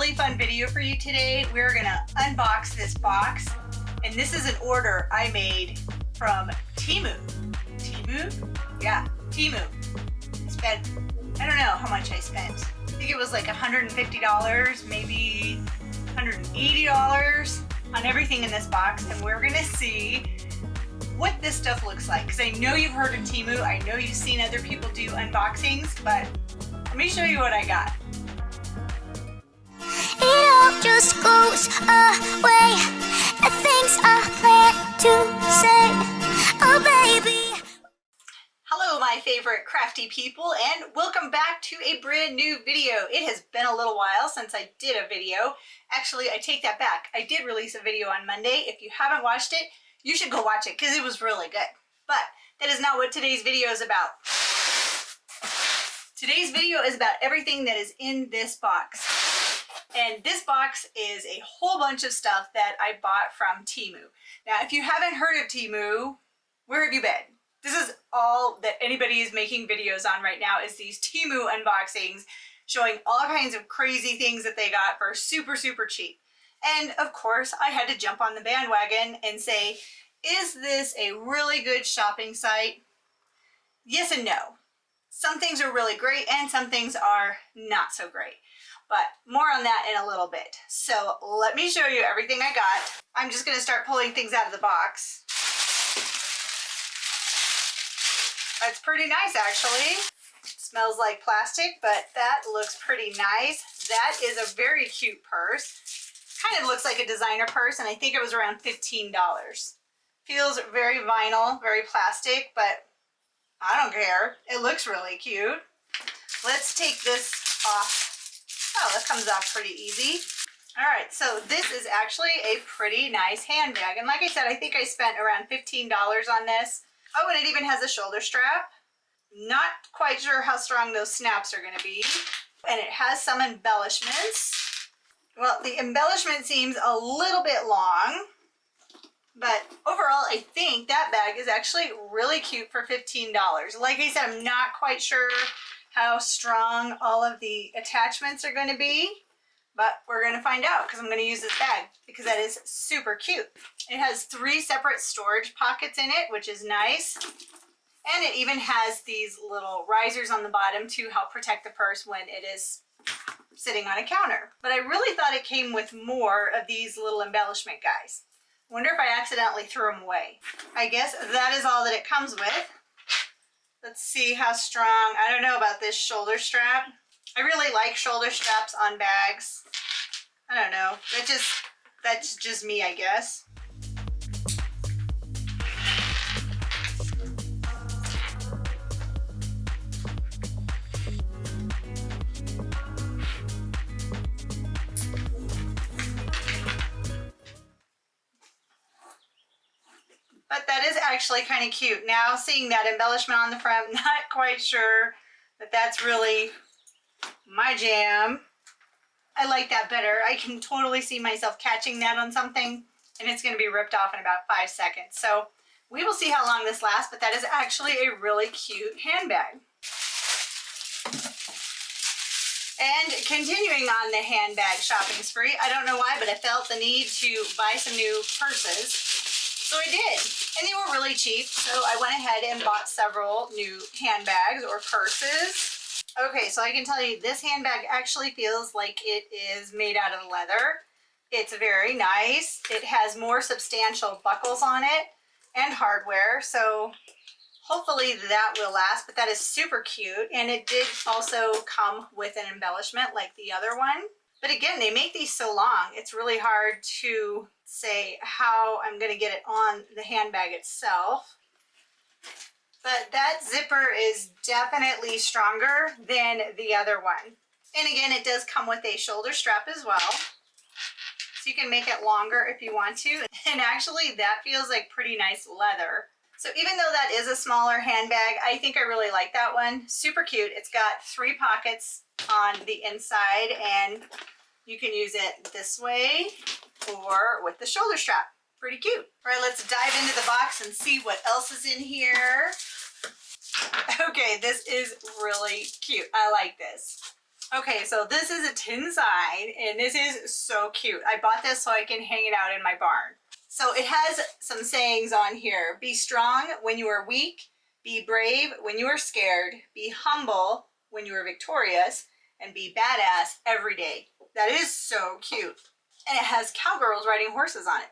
really fun video for you today. We're gonna unbox this box, and this is an order I made from Temu. Temu? Yeah, Temu. I don't know how much I spent. I think it was like $150, maybe $180 on everything in this box, and we're gonna see what this stuff looks like, because I know you've heard of Temu, I know you've seen other people do unboxings, but let me show you what I got. It all just goes away. The things I plan to say, oh baby. Hello my favorite crafty people, and welcome back to a brand new video. It has been a little while since I did a video. Actually, I take that back. I did release a video on Monday. If you haven't watched it, you should go watch it because it was really good. But that is not what today's video is about. Today's video is about everything that is in this box. And this box is a whole bunch of stuff that I bought from Temu. Now, if you haven't heard of Temu, where have you been? This is all that anybody is making videos on right now, is these Temu unboxings showing all kinds of crazy things that they got for super, super cheap. And of course, I had to jump on the bandwagon and say, is this a really good shopping site? Yes and no. Some things are really great and some things are not so great. But more on that in a little bit. So let me show you everything I got. I'm just gonna start pulling things out of the box. That's pretty nice, actually. Smells like plastic, but that looks pretty nice. That is a very cute purse. Kind of looks like a designer purse, and I think it was around $15. Feels very vinyl, very plastic, but I don't care. It looks really cute. Let's take this off. Oh, that comes off pretty easy. All right, so this is actually a pretty nice handbag. And like I said, I think I spent around $15 on this. Oh, and it even has a shoulder strap. Not quite sure how strong those snaps are gonna be. And it has some embellishments. Well, the embellishment seems a little bit long, but overall, I think that bag is actually really cute for $15. Like I said, I'm not quite sure how strong all of the attachments are going to be, but we're going to find out because I'm going to use this bag because that is super cute. It has 3 separate storage pockets in it, which is nice. And it even has these little risers on the bottom to help protect the purse when it is sitting on a counter. But I really thought it came with more of these little embellishment guys. Wonder if I accidentally threw them away. I guess that is all that it comes with. Let's see how strong. I don't know about this shoulder strap. I really like shoulder straps on bags. I don't know. That's just me, I guess. But that is actually kind of cute. Now seeing that embellishment on the front, not quite sure that that's really my jam. I like that better. I can totally see myself catching that on something and it's going to be ripped off in about 5 seconds. So we will see how long this lasts, but that is actually a really cute handbag. And continuing on the handbag shopping spree, I don't know why, but I felt the need to buy some new purses. So I did, and they were really cheap, so I went ahead and bought several new handbags or purses. Okay, so I can tell you this handbag actually feels like it is made out of leather. It's very nice. It has more substantial buckles on it and hardware, so hopefully that will last, but that is super cute. And it did also come with an embellishment like the other one. But again, they make these so long, it's really hard to say how I'm going to get it on the handbag itself. But that zipper is definitely stronger than the other one. And again, it does come with a shoulder strap as well. So you can make it longer if you want to. And actually, that feels like pretty nice leather. So even though that is a smaller handbag, I think I really like that one. Super cute. It's got 3 pockets on the inside, and you can use it this way or with the shoulder strap. Pretty cute. All right, let's dive into the box and see what else is in here. Okay, this is really cute. I like this. Okay, so this is a tin sign, and this is so cute. I bought this so I can hang it out in my barn. So it has some sayings on here. Be strong when you are weak. Be brave when you are scared. Be humble when you are victorious. And be badass every day. That is so cute. And it has cowgirls riding horses on it.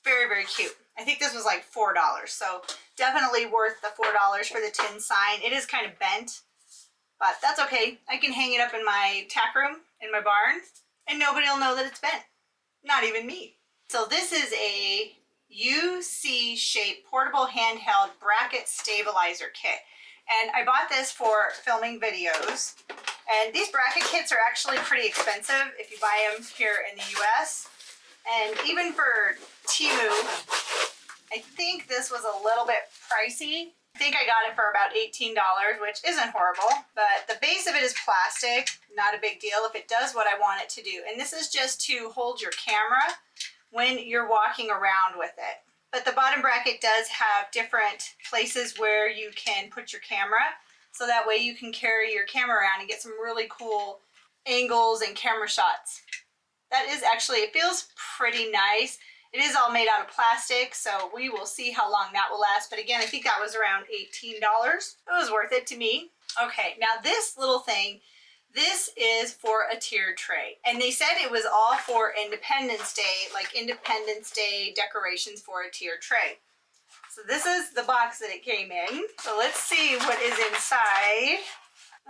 Very, very cute. I think this was like $4. So definitely worth the $4 for the tin sign. It is kind of bent, but that's okay. I can hang it up in my tack room in my barn and nobody will know that it's bent. Not even me. So this is a UC shaped portable handheld bracket stabilizer kit. And I bought this for filming videos. And these bracket kits are actually pretty expensive if you buy them here in the US. And even for Temu, I think this was a little bit pricey. I think I got it for about $18, which isn't horrible, but the base of it is plastic, not a big deal if it does what I want it to do. And this is just to hold your camera when you're walking around with it. But the bottom bracket does have different places where you can put your camera, so that way you can carry your camera around and get some really cool angles and camera shots. That is actually, it feels pretty nice. It is all made out of plastic, so we will see how long that will last. But again, I think that was around $18. It was worth it to me. Okay, now this little thing, this is for a tiered tray. And they said it was all for Independence Day, like Independence Day decorations for a tiered tray. So this is the box that it came in. So let's see what is inside.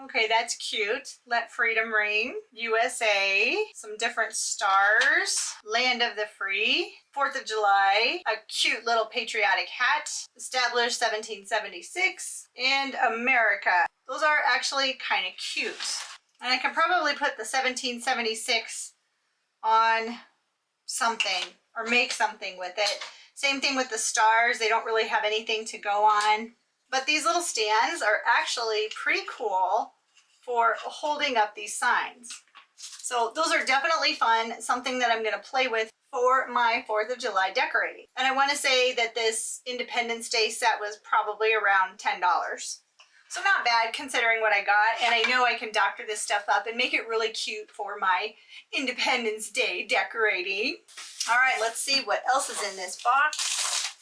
Okay, that's cute. Let Freedom Ring, USA, some different stars, Land of the Free, 4th of July, a cute little patriotic hat, established 1776, and America. Those are actually kind of cute. And I can probably put the 1776 on something or make something with it. Same thing with the stars. They don't really have anything to go on. But these little stands are actually pretty cool for holding up these signs. So those are definitely fun, something that I'm going to play with for my 4th of July decorating. And I want to say that this Independence Day set was probably around $10. So not bad considering what I got. And I know I can doctor this stuff up and make it really cute for my Independence Day decorating. All right, let's see what else is in this box.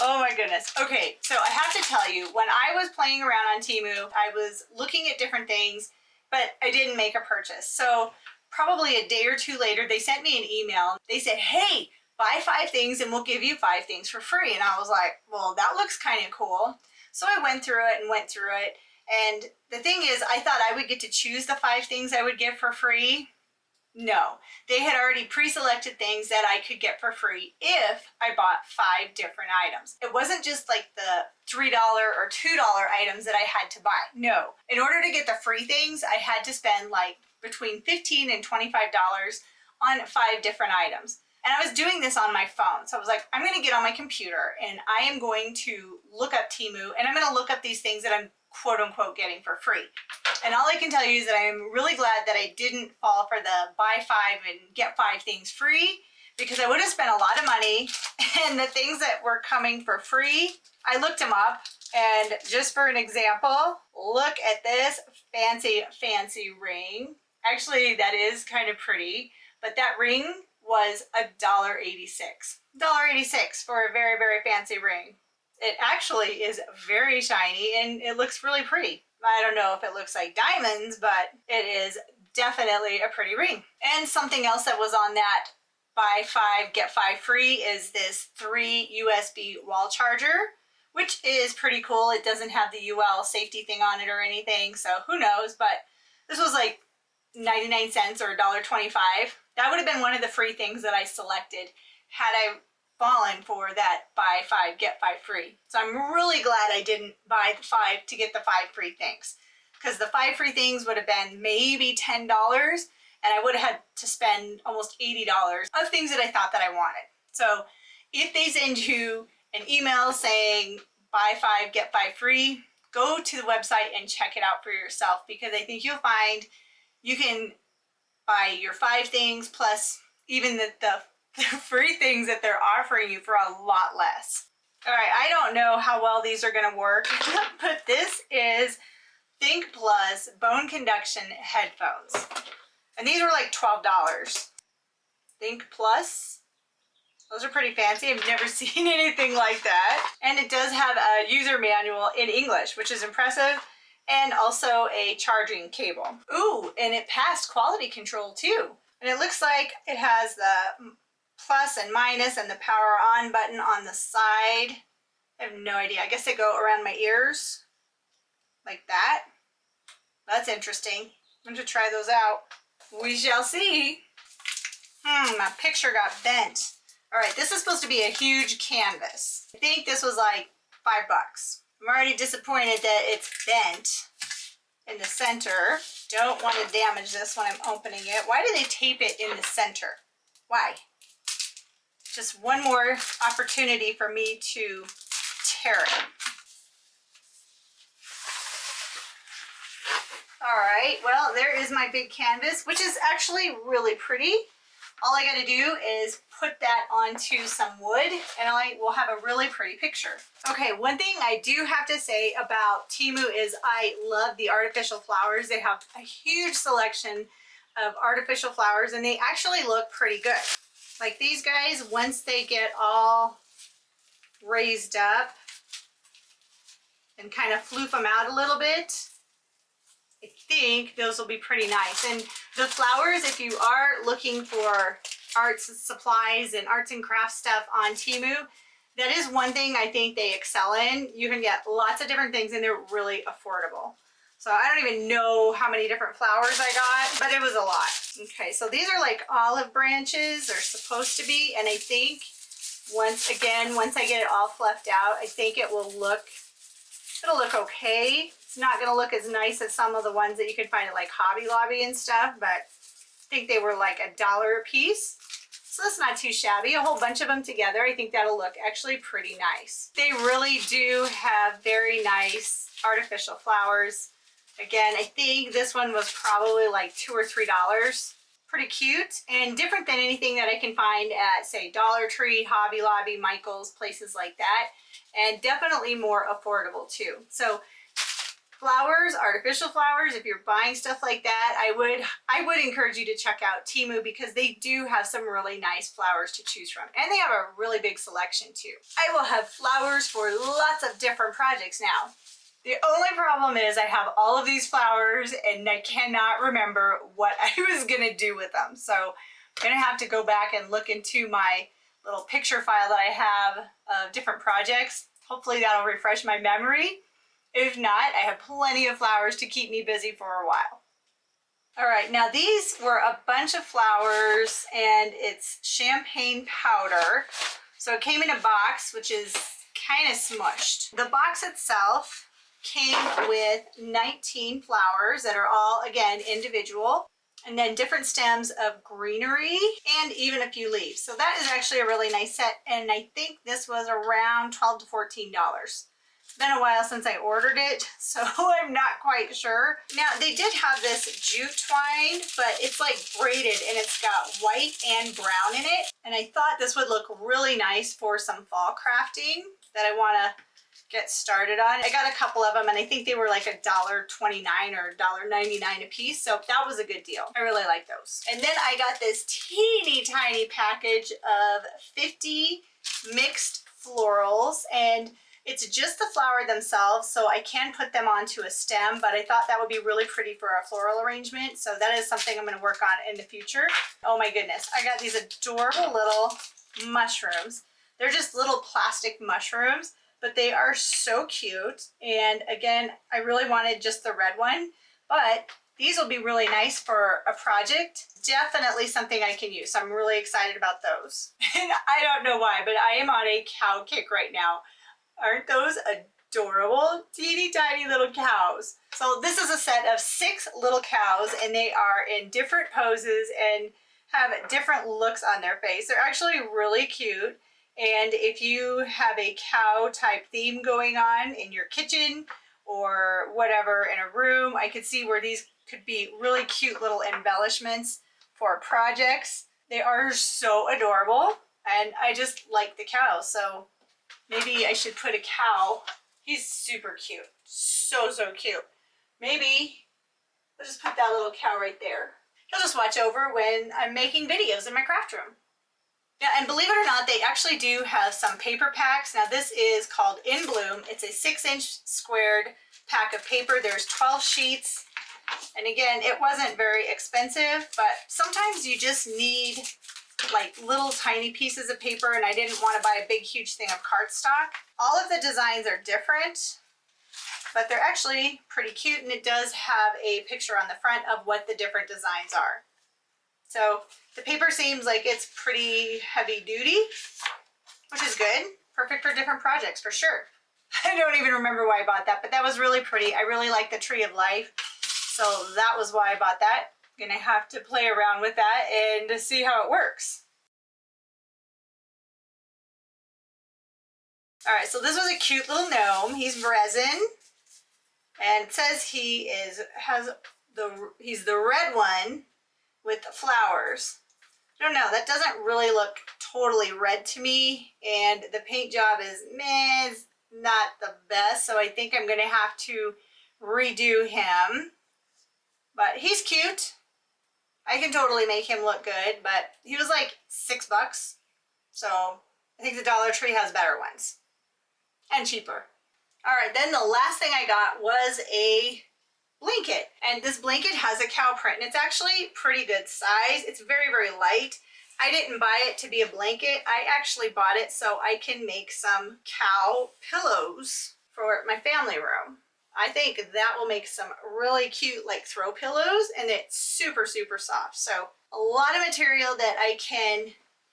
Oh my goodness. Okay, so I have to tell you, when I was playing around on Temu, I was looking at different things, but I didn't make a purchase. So probably a day or two later, they sent me an email. They said, hey, buy 5 things and we'll give you 5 things for free. And I was like, well, that looks kind of cool. So I went through it. And the thing is, I thought I would get to choose the 5 things I would get for free. No, they had already pre-selected things that I could get for free if I bought 5 different items. It wasn't just like the $3 or $2 items that I had to buy. No, in order to get the free things, I had to spend like between $15 and $25 on 5 different items. And I was doing this on my phone. So I was like, I'm going to get on my computer and I am going to look up Temu and I'm going to look up these things that I'm quote unquote getting for free. And all I can tell you is that I am really glad that I didn't fall for the buy 5 and get 5 things free, because I would have spent a lot of money, and the things that were coming for free, I looked them up. And just for an example, look at this fancy ring. Actually, that is kind of pretty, but that ring was $1.86. $1.86 for a very, very fancy ring. It actually is very shiny and it looks really pretty. I don't know if it looks like diamonds, but it is definitely a pretty ring. And something else that was on that buy 5, get 5 free is this 3 USB wall charger, which is pretty cool. It doesn't have the UL safety thing on it or anything, so who knows, but this was like 99 cents or $1.25. That would have been one of the free things that I selected had I fallen for that buy 5, get 5 free. So I'm really glad I didn't buy the 5 to get the 5 free things, because the 5 free things would have been maybe $10 and I would have had to spend almost $80 of things that I thought that I wanted. So if they send you an email saying buy 5, get 5 free, go to the website and check it out for yourself, because I think you'll find you can buy your 5 things plus even the free things that they're offering you for a lot less. All right, I don't know how well these are going to work, but this is Think Plus bone conduction headphones. And these were like $12. Think Plus. Those are pretty fancy. I've never seen anything like that. And it does have a user manual in English, which is impressive, and also a charging cable. Ooh, and it passed quality control too. And it looks like it has the plus and minus and the power on button on the side. I have no idea. I guess they go around my ears like that. That's interesting. I'm going to try those out. We shall see. My picture got bent. All right, this is supposed to be a huge canvas. I think this was like $5. I'm already disappointed that it's bent in the center. Don't want to damage this when I'm opening it. Why do they tape it in the center? Why? Just one more opportunity for me to tear it. All right, well, there is my big canvas, which is actually really pretty. All I gotta do is put that onto some wood and I will have a really pretty picture. Okay, one thing I do have to say about Temu is I love the artificial flowers. They have a huge selection of artificial flowers and they actually look pretty good. Like these guys, once they get all raised up and kind of floof them out a little bit, I think those will be pretty nice. And the flowers, if you are looking for arts supplies and arts and crafts stuff on Temu, that is one thing I think they excel in. You can get lots of different things and they're really affordable. So I don't even know how many different flowers I got, but it was a lot. Okay, so these are like olive branches, they're supposed to be, and I think once I get it all fluffed out, I think it'll look okay. It's not gonna look as nice as some of the ones that you can find at like Hobby Lobby and stuff, but I think they were like $1 a piece. So that's not too shabby. A whole bunch of them together, I think that'll look actually pretty nice. They really do have very nice artificial flowers. Again, I think this one was probably like $2 or $3. Pretty cute and different than anything that I can find at, say, Dollar Tree, Hobby Lobby, Michael's, places like that. And definitely more affordable too. So flowers, artificial flowers, if you're buying stuff like that, I would encourage you to check out Temu because they do have some really nice flowers to choose from. And they have a really big selection too. I will have flowers for lots of different projects now. The only problem is I have all of these flowers and I cannot remember what I was gonna do with them. So I'm gonna have to go back and look into my little picture file that I have of different projects. Hopefully that'll refresh my memory. If not, I have plenty of flowers to keep me busy for a while. All right, now these were a bunch of flowers and it's champagne powder. So it came in a box, which is kind of smushed. The box itself came with 19 flowers that are all, again, individual, and then different stems of greenery and even a few leaves. So that is actually a really nice set, and I think this was around $12 to $14. It's been a while since I ordered it, so I'm not quite sure. Now, they did have this jute twine, but it's like braided and it's got white and brown in it, and I thought this would look really nice for some fall crafting that I want to get started on. I got a couple of them and I think they were like $1.29 or $1.99 a piece, so that was a good deal. I really like those. And then I got this teeny tiny package of 50 mixed florals, and it's just the flower themselves, so I can put them onto a stem, but I thought that would be really pretty for a floral arrangement, so that is something I'm going to work on in the future. Oh my goodness, I got these adorable little mushrooms. They're just little plastic mushrooms, but they are so cute. And again, I really wanted just the red one, but these will be really nice for a project. Definitely something I can use. So I'm really excited about those. And I don't know why, but I am on a cow kick right now. Aren't those adorable? Teeny tiny little cows. So this is a set of 6 little cows and they are in different poses and have different looks on their face. They're actually really cute. And if you have a cow type theme going on in your kitchen or whatever in a room, I could see where these could be really cute little embellishments for projects. They are so adorable and I just like the cows. So maybe I should put a cow. He's super cute. So cute. maybe I'll just put that little cow right there. He'll just watch over when I'm making videos in my craft room. Yeah, and believe it or not, they actually do have some paper packs. Now this is called In Bloom. It's a 6-inch squared pack of paper. There's 12 sheets. And again, it wasn't very expensive, but sometimes you just need like little tiny pieces of paper, and I didn't want to buy a big, huge thing of cardstock. All of the designs are different, but they're actually pretty cute, and it does have a picture on the front of what the different designs are. So the paper seems like it's pretty heavy duty, which is good. Perfect for different projects for sure. I don't even remember why I bought that, but that was really pretty. I really like the Tree of Life, so that was why I bought that. I'm gonna have to play around with that and to see how it works. All right, so this was a cute little gnome. He's resin, and it says he's the red one with the flowers. I don't know, that doesn't really look totally red to me, and the paint job is meh, it's not the best, so I think I'm gonna have to redo him. But he's cute. I can totally make him look good, but he was like $6, so I think the Dollar Tree has better ones and cheaper. All right, then the last thing I got was a blanket, and this blanket has a cow print, and it's actually pretty good size. It's very, very light. I didn't buy it to be a blanket. I actually bought it so I can make some cow pillows for my family room. I think that will make some really cute like throw pillows, and it's super, super soft. So a lot of material that I can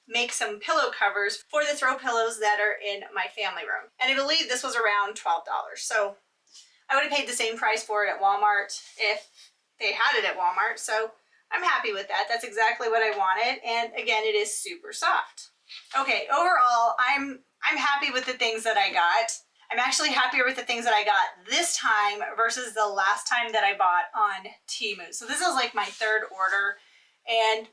make some pillow covers for the throw pillows that are in my family room. And I believe this was around $12. So I would have paid the same price for it at Walmart if they had it at Walmart. So I'm happy with that. That's exactly what I wanted. And again, it is super soft. Okay, overall, I'm happy with the things that I got. I'm actually happier with the things that I got this time versus the last time that I bought on Temu. So this is like my third order, and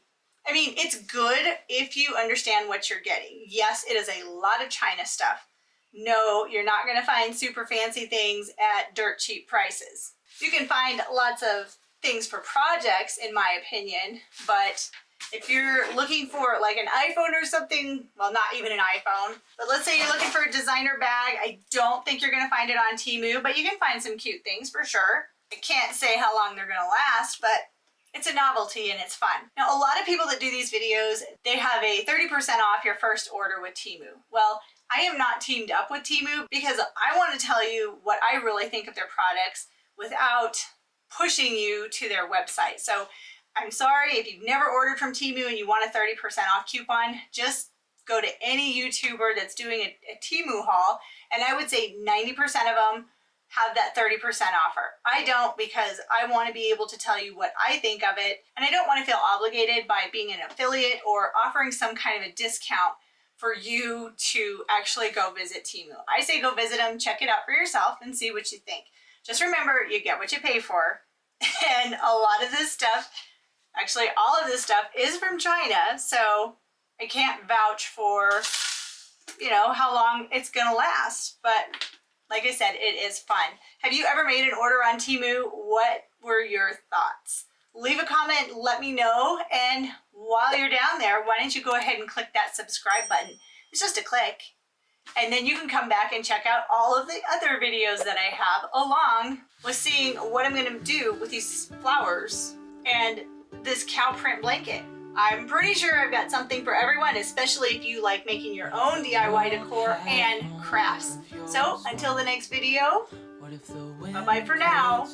I mean, it's good if you understand what you're getting. Yes, it is a lot of China stuff. No, you're not going to find super fancy things at dirt cheap prices. You can find lots of things for projects, in my opinion, but if you're looking for like an iPhone or something, well, not even an iPhone, but let's say you're looking for a designer bag, I don't think you're going to find it on Temu, but you can find some cute things for sure. I can't say how long they're going to last, but it's a novelty and it's fun. Now, a lot of people that do these videos, they have a 30% off your first order with Temu. Well, I am not teamed up with Temu because I want to tell you what I really think of their products without pushing you to their website. So I'm sorry if you've never ordered from Temu and you want a 30% off coupon, just go to any YouTuber that's doing a Temu haul, and I would say 90% of them have that 30% offer. I don't, because I want to be able to tell you what I think of it, and I don't want to feel obligated by being an affiliate or offering some kind of a discount for you to actually go visit Temu. I say go visit them, check it out for yourself, and see what you think. Just remember, you get what you pay for, and a lot of this stuff, actually all of this stuff, is from China, so I can't vouch for, you know, how long it's gonna last, but like I said, it is fun. Have you ever made an order on Temu? What were your thoughts? Leave a comment, let me know, and while you're down there, why don't you go ahead and click that subscribe button. It's just a click, and then you can come back and check out all of the other videos that I have, along with seeing what I'm gonna do with these flowers and this cow print blanket. I'm pretty sure I've got something for everyone, especially if you like making your own DIY decor and crafts. So until the next video, bye-bye for now.